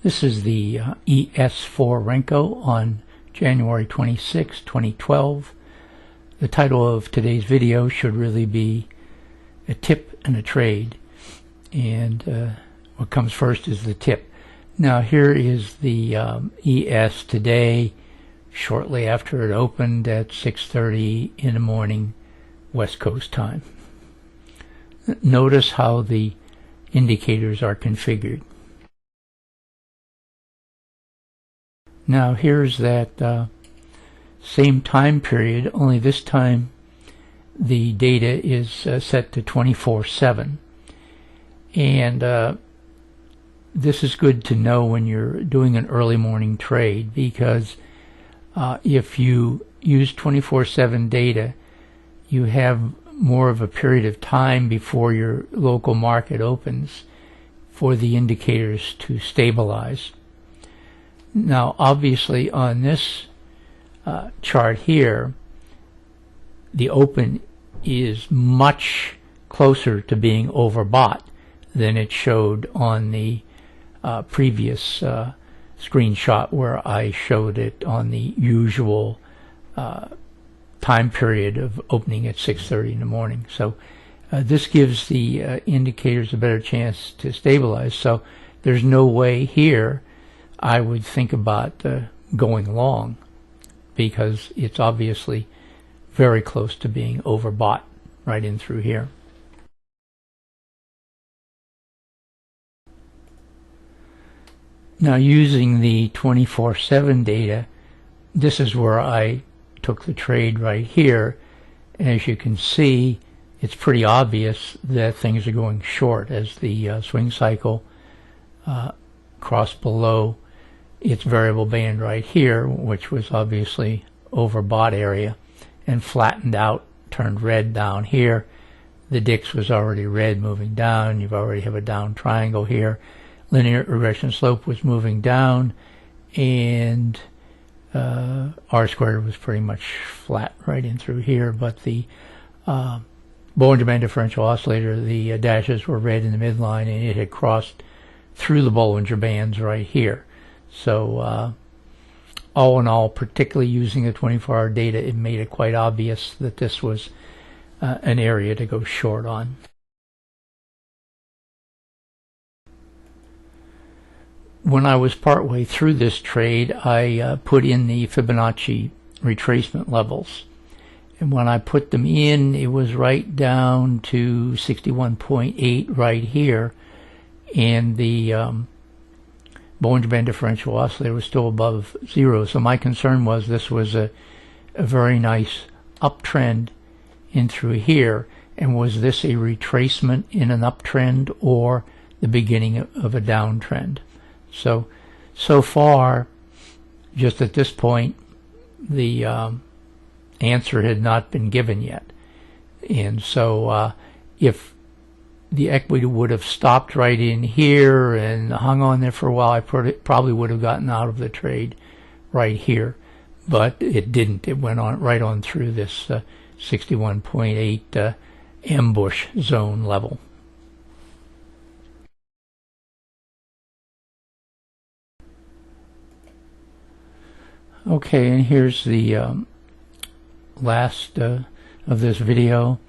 This is the ES4 Renko on January 26, 2012. The title of today's video should really be a tip and a trade. And what comes first is the tip. Now here is the ES today, shortly after it opened at 6:30 in the morning, West Coast time. Notice how the indicators are configured. Now here's that same time period, only this time the data is set to 24/7. And this is good to know when you're doing an early morning trade, because if you use 24/7 data, you have more of a period of time before your local market opens for the indicators to stabilize. Now obviously on this chart here, the open is much closer to being overbought than it showed on the previous screenshot, where I showed it on the usual time period of opening at 6:30 in the morning. So this gives the indicators a better chance to stabilize. So there's no way here I would think about going long, because it's obviously very close to being overbought right in through here. Now using the 24/7 data, this is where I took the trade right here. As you can see, it's pretty obvious that things are going short as the swing cycle crossed below its variable band right here, which was obviously overbought area, and flattened out, turned red down here. The DIX was already red moving down. You already have a down triangle here. Linear regression slope was moving down, and R squared was pretty much flat right in through here. But the Bollinger Band differential oscillator, the dashes were red in the midline, and it had crossed through the Bollinger Bands right here. So all in all, particularly using the 24-hour data, it made it quite obvious that this was an area to go short on. When I was partway through this trade, I put in the Fibonacci retracement levels. And when I put them in, it was right down to 61.8 right here. And the Bollinger Band differential oscillator was still above zero. So my concern was this was a very nice uptrend in through here. And was this a retracement in an uptrend or the beginning of a downtrend? So far, just at this point, the answer had not been given yet. And so if the equity would have stopped right in here and hung on there for a while, I probably would have gotten out of the trade right here. But it didn't. It went on right on through this 61.8 ambush zone level. Okay, and here's the last of this video.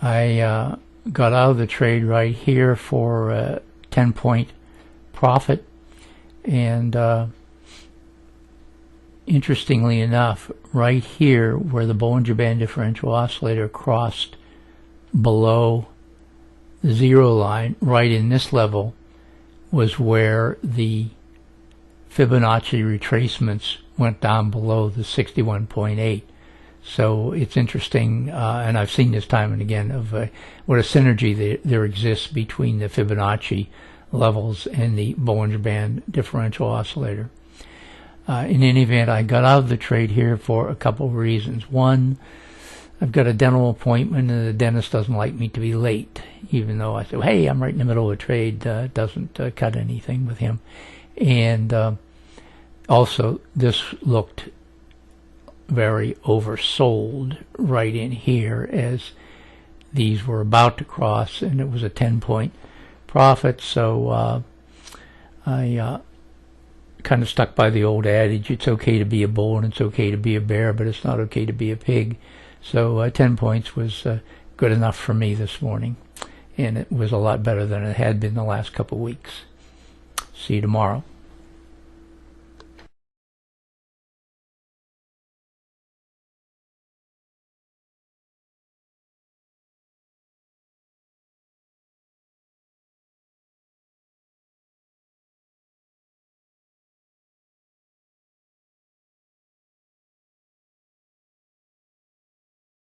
I got out of the trade right here for a 10-point profit, and interestingly enough, right here where the Bollinger Band differential oscillator crossed below the zero line, right in this level, was where the Fibonacci retracements went down below the 61.8. So it's interesting, and I've seen this time and again, of what a synergy there exists between the Fibonacci levels and the Bollinger Band differential oscillator. In any event, I got out of the trade here for a couple of reasons. One, I've got a dental appointment, and the dentist doesn't like me to be late, even though I say, hey, I'm right in the middle of a trade. Doesn't cut anything with him. And also, this looked very oversold right in here, as these were about to cross, and it was a 10-point profit. So I kind of stuck by the old adage, it's okay to be a bull and it's okay to be a bear, but it's not okay to be a pig. So 10 points was good enough for me this morning, and it was a lot better than it had been the last couple of weeks. See you tomorrow.